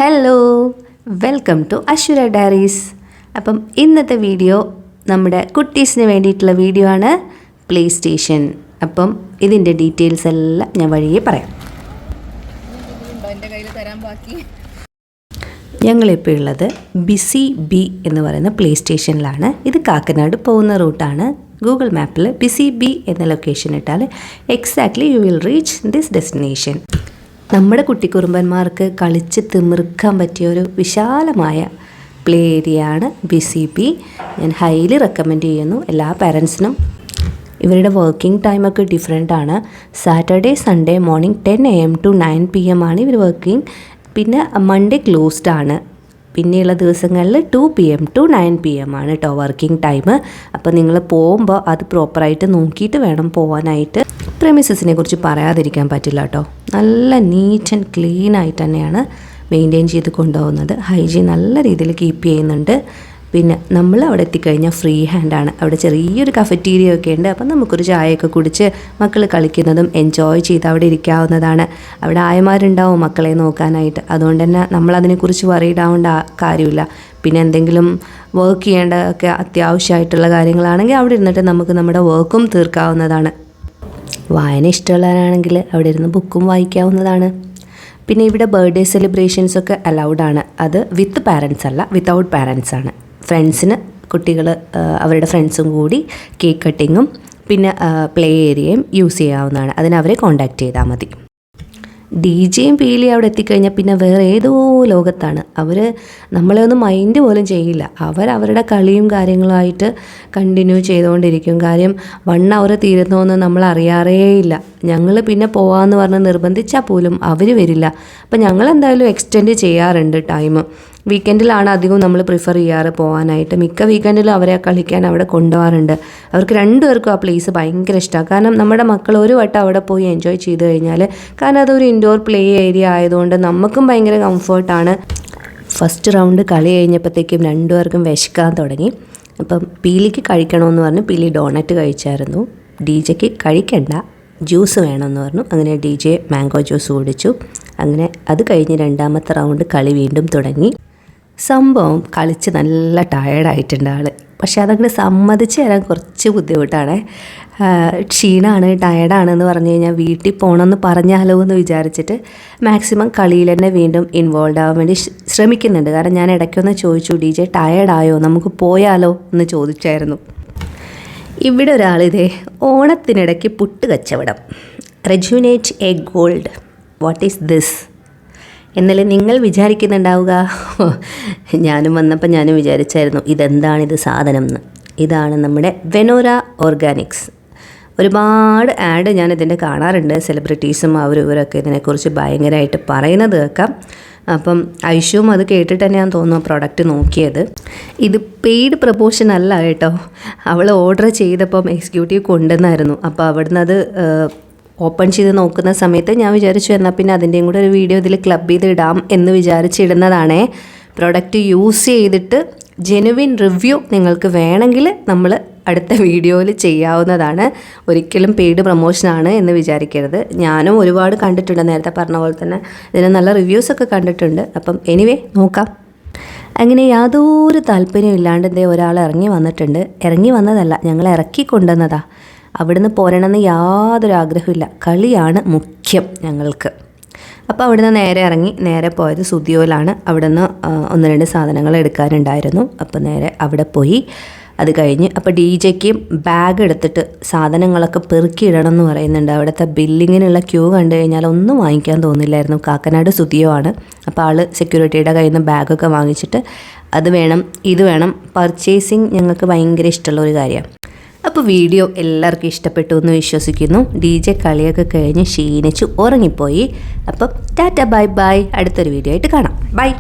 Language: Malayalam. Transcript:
Hello, welcome to Ashwara diaries. അപ്പം ഇന്നത്തെ വീഡിയോ നമ്മുടെ കുട്ടീസിന് വേണ്ടിയിട്ടുള്ള വീഡിയോ ആണ്, പ്ലേ സ്റ്റേഷൻ. അപ്പം ഇതിൻ്റെ ഡീറ്റെയിൽസ് എല്ലാം ഞാൻ വഴിയെ പറയാം. ഞങ്ങളിപ്പോൾ ഉള്ളത് ബിസി ബി എന്ന് പറയുന്ന പ്ലേ സ്റ്റേഷനിലാണ്. ഇത് കാക്കനാട് പോകുന്ന റൂട്ടാണ്. ഗൂഗിൾ മാപ്പിൽ ബിസി ബി എന്ന ലൊക്കേഷൻ ഇട്ടാൽ exactly you will reach this destination. നമ്മുടെ കുട്ടിക്കുറുമ്പന്മാർക്ക് കളിച്ച് തിമിർക്കാൻ പറ്റിയ ഒരു വിശാലമായ പ്ലേ ഏരിയ ആണ് ബിസി ബി. ഞാൻ ഹൈലി റെക്കമെൻഡ് ചെയ്യുന്നു എല്ലാ പാരൻസിനും. ഇവരുടെ വർക്കിംഗ് ടൈമൊക്കെ ഡിഫറെൻ്റ് ആണ്. Saturday Sunday morning 10 AM to 9 PM ആണ് ഇവർ വർക്കിംഗ്. പിന്നെ മൺഡേ ക്ലോസ്ഡ് ആണ്. പിന്നെയുള്ള ദിവസങ്ങളിൽ 2 PM to 9 PM ആണ് കേട്ടോ വർക്കിംഗ് ടൈം. അപ്പോൾ നിങ്ങൾ പോകുമ്പോൾ അത് പ്രോപ്പറായിട്ട് നോക്കിയിട്ട് വേണം പോകാനായിട്ട്. പ്രെമിസസിനെ കുറിച്ച് പറയാതിരിക്കാൻ പറ്റില്ല കേട്ടോ. നല്ല നീറ്റ് ആൻഡ് ക്ലീൻ ആയിട്ട് തന്നെയാണ് മെയിൻറ്റെയിൻ ചെയ്ത് കൊണ്ടുപോകുന്നത്. ഹൈജീൻ നല്ല രീതിയിൽ കീപ്പ് ചെയ്യുന്നുണ്ട്. പിന്നെ നമ്മൾ അവിടെ എത്തിക്കഴിഞ്ഞാൽ ഫ്രീ ഹാൻഡാണ്. അവിടെ ചെറിയൊരു കഫറ്റീരിയ ഒക്കെ ഉണ്ട്. അപ്പം നമുക്കൊരു ചായയൊക്കെ കുടിച്ച് മക്കൾ കളിക്കുന്നതും എൻജോയ് ചെയ്ത് അവിടെ ഇരിക്കാവുന്നതാണ്. അവിടെ ആയമാരുണ്ടാവും മക്കളെ നോക്കാനായിട്ട്. അതുകൊണ്ട് തന്നെ നമ്മളതിനെക്കുറിച്ച് വറീഡാവേണ്ട കാര്യമില്ല. പിന്നെ എന്തെങ്കിലും വർക്ക് ചെയ്യേണ്ടതൊക്കെ അത്യാവശ്യമായിട്ടുള്ള കാര്യങ്ങളാണെങ്കിൽ അവിടെ ഇരുന്നിട്ട് നമുക്ക് നമ്മുടെ വർക്കും തീർക്കാവുന്നതാണ്. വായന ഇഷ്ടമുള്ളവരാണെങ്കിൽ അവിടെ ഇരുന്ന് ബുക്കും വായിക്കാവുന്നതാണ്. പിന്നെ ഇവിടെ ബർത്ത്ഡേ സെലിബ്രേഷൻസൊക്കെ അലൗഡാണ്. അത് വിത്ത് പാരൻസ് അല്ല, വിത്തൗട്ട് പാരൻസ് ആണ്. ഫ്രണ്ട്സിന് കുട്ടികൾ അവരുടെ ഫ്രണ്ട്സും കൂടി കേക്ക് കട്ടിങ്ങും പിന്നെ പ്ലേ ഏരിയയും യൂസ് ചെയ്യാവുന്നതാണ്. അതിനവരെ കോൺടാക്റ്റ് ചെയ്താൽ മതി. DJയും പീലിയും അവിടെ എത്തിക്കഴിഞ്ഞാൽ പിന്നെ വേറെ ഏതോ ലോകത്താണ്. അവർ നമ്മളെ ഒന്നും മൈൻഡ് പോലും ചെയ്യില്ല. അവരവരുടെ കളിയും കാര്യങ്ങളുമായിട്ട് കണ്ടിന്യൂ ചെയ്തുകൊണ്ടിരിക്കും. കാര്യം 1 hour തീരുന്നോന്ന് നമ്മൾ അറിയാറേയില്ല. ഞങ്ങൾ പിന്നെ പോകാമെന്ന് പറഞ്ഞ് നിർബന്ധിച്ചാൽ പോലും അവർ വരില്ല. അപ്പം ഞങ്ങൾ എന്തായാലും എക്സ്റ്റെൻഡ് ചെയ്യാറുണ്ട് ടൈം. വീക്കെൻഡിലാണ് അധികവും നമ്മൾ പ്രിഫർ ചെയ്യാറ് പോകാനായിട്ട്. മിക്ക വീക്കെൻഡിലും അവരെ കളിക്കാൻ അവിടെ കൊണ്ടുപോകാറുണ്ട്. അവർക്ക് രണ്ടുപേർക്കും ആ പ്ലേസ് ഭയങ്കര ഇഷ്ടമാണ്. കാരണം നമ്മുടെ മക്കൾ ഒരു വട്ടം അവിടെ പോയി എൻജോയ് ചെയ്ത് കഴിഞ്ഞാൽ, കാരണം അതൊരു ഇൻഡോർ പ്ലേ ഏരിയ ആയതുകൊണ്ട് നമുക്കും ഭയങ്കര കംഫർട്ടാണ്. ഫസ്റ്റ് റൗണ്ട് കളി കഴിഞ്ഞപ്പോഴത്തേക്കും രണ്ടുപേർക്കും വിശക്കാൻ തുടങ്ങി. അപ്പം പീലിക്ക് കഴിക്കണമെന്ന് പറഞ്ഞു പീലി ഡോണറ്റ് കഴിച്ചായിരുന്നു. DJക്ക് കഴിക്കണ്ട, ജ്യൂസ് വേണമെന്ന് പറഞ്ഞു. അങ്ങനെ DJ മാംഗോ ജ്യൂസ് കുടിച്ചു. അങ്ങനെ അത് കഴിഞ്ഞ് രണ്ടാമത്തെ റൗണ്ട് കളി വീണ്ടും തുടങ്ങി. സംഭവം കളിച്ച് നല്ല ടയേർഡായിട്ടുണ്ട് ആൾ. പക്ഷേ അതങ്ങനെ സമ്മതിച്ച് തരാൻ കുറച്ച് ബുദ്ധിമുട്ടാണ്. ക്ഷീണമാണ്, ടയേർഡാണെന്ന് പറഞ്ഞു കഴിഞ്ഞാൽ വീട്ടിൽ പോകണമെന്ന് പറഞ്ഞാലോ എന്ന് വിചാരിച്ചിട്ട് മാക്സിമം കളിയിൽ തന്നെ വീണ്ടും ഇൻവോൾവ് ആവാൻ വേണ്ടി ശ്രമിക്കുന്നുണ്ട്. കാരണം ഞാൻ ഇടയ്ക്കൊന്ന് ചോദിച്ചു, DJ ടയേർഡായോ, നമുക്ക് പോയാലോ എന്ന് ചോദിച്ചായിരുന്നു. ഇവിടെ ഒരാളിതേ ഓണത്തിനിടയ്ക്ക് പുട്ട് കച്ചവടം, rejuvenate a gold, what is this എന്നല്ലേ നിങ്ങൾ വിചാരിക്കുന്നുണ്ടാവുക. ഞാനും വന്നപ്പോൾ ഞാനും വിചാരിച്ചായിരുന്നു ഇതെന്താണിത് സാധനം എന്ന്. ഇതാണ് നമ്മുടെ വെനോറ ഓർഗാനിക്സ്. ഒരുപാട് ആഡ് ഞാനിതിൻ്റെ കാണാറുണ്ട്. സെലിബ്രിറ്റീസും ഇവരൊക്കെ ഇതിനെക്കുറിച്ച് ഭയങ്കരമായിട്ട് പറയുന്നത് കേൾക്കാം. അപ്പം ഐഷുവും അത് കേട്ടിട്ട് തന്നെയാണെന്ന് തോന്നുന്നു പ്രൊഡക്റ്റ് നോക്കിയത്. ഇത് പെയ്ഡ് പ്രൊമോഷൻ അല്ല കേട്ടോ. അവൾ ഓർഡർ ചെയ്തപ്പം എക്സിക്യൂട്ടീവ് കൊണ്ടുവന്നായിരുന്നു. അപ്പോൾ അവിടുന്ന് അത് ഓപ്പൺ ചെയ്ത് നോക്കുന്ന സമയത്ത് ഞാൻ വിചാരിച്ചു എന്നാൽ പിന്നെ അതിൻ്റെയും കൂടെ ഒരു വീഡിയോ ഇതിൽ ക്ലബ് ചെയ്ത് ഇടാം എന്ന് വിചാരിച്ചിടുന്നതാണേ. പ്രൊഡക്റ്റ് യൂസ് ചെയ്തിട്ട് ജെനുവിൻ റിവ്യൂ നിങ്ങൾക്ക് വേണമെങ്കിൽ നമ്മൾ അടുത്ത വീഡിയോയിൽ ചെയ്യാവുന്നതാണ്. ഒരിക്കലും പെയ്ഡ് പ്രൊമോഷനാണ് എന്ന് വിചാരിക്കരുത്. ഞാനും ഒരുപാട് കണ്ടിട്ടുണ്ട്, നേരത്തെ പറഞ്ഞ പോലെ തന്നെ ഇതിന് നല്ല റിവ്യൂസൊക്കെ കണ്ടിട്ടുണ്ട്. അപ്പം എനിവേ നോക്കാം. അങ്ങനെ യാതൊരു താല്പര്യം ഇല്ലാണ്ട് എന്തേ ഒരാൾ ഇറങ്ങി വന്നിട്ടുണ്ട്. ഇറങ്ങി വന്നതല്ല, ഞങ്ങൾ ഇറക്കി കൊണ്ടുവന്നതാ. അവിടുന്ന് പോരണമെന്ന് യാതൊരു ആഗ്രഹമില്ല. കളിയാണ് മുഖ്യം ഞങ്ങൾക്ക്. അപ്പോൾ അവിടുന്ന് നേരെ ഇറങ്ങി നേരെ പോയത് സുദിയോയിലാണ്. അവിടുന്ന് 1-2 സാധനങ്ങൾ എടുക്കാനുണ്ടായിരുന്നു. അപ്പോൾ നേരെ അവിടെ പോയി. അത് കഴിഞ്ഞ് അപ്പോൾ DJക്ക് ബാഗ് എടുത്തിട്ട് സാധനങ്ങളൊക്കെ പെറുക്കിയിടണം എന്ന് പറയുന്നുണ്ട്. അവിടുത്തെ ബില്ലിങ്ങിനുള്ള ക്യൂ കണ്ടു കഴിഞ്ഞാൽ ഒന്നും വാങ്ങിക്കാൻ തോന്നില്ലായിരുന്നു. കാക്കനാട് സുദിയോ ആണ്. അപ്പോൾ ആൾ സെക്യൂരിറ്റിയുടെ കയ്യിൽ നിന്ന് ബാഗൊക്കെ വാങ്ങിച്ചിട്ട് അത് വേണം ഇത് വേണം. പർച്ചേസിങ് ഞങ്ങൾക്ക് ഭയങ്കര ഇഷ്ടമുള്ള ഒരു കാര്യമാണ്. അപ്പോൾ വീഡിയോ എല്ലാവർക്കും ഇഷ്ടപ്പെട്ടു എന്ന് വിശ്വസിക്കുന്നു. DJ കളിയൊക്കെ കഴിഞ്ഞ് ക്ഷീണിച്ച് ഉറങ്ങിപ്പോയി. അപ്പം ടാറ്റ ബൈ ബൈ. അടുത്തൊരു വീഡിയോ ആയിട്ട് കാണാം. ബൈ.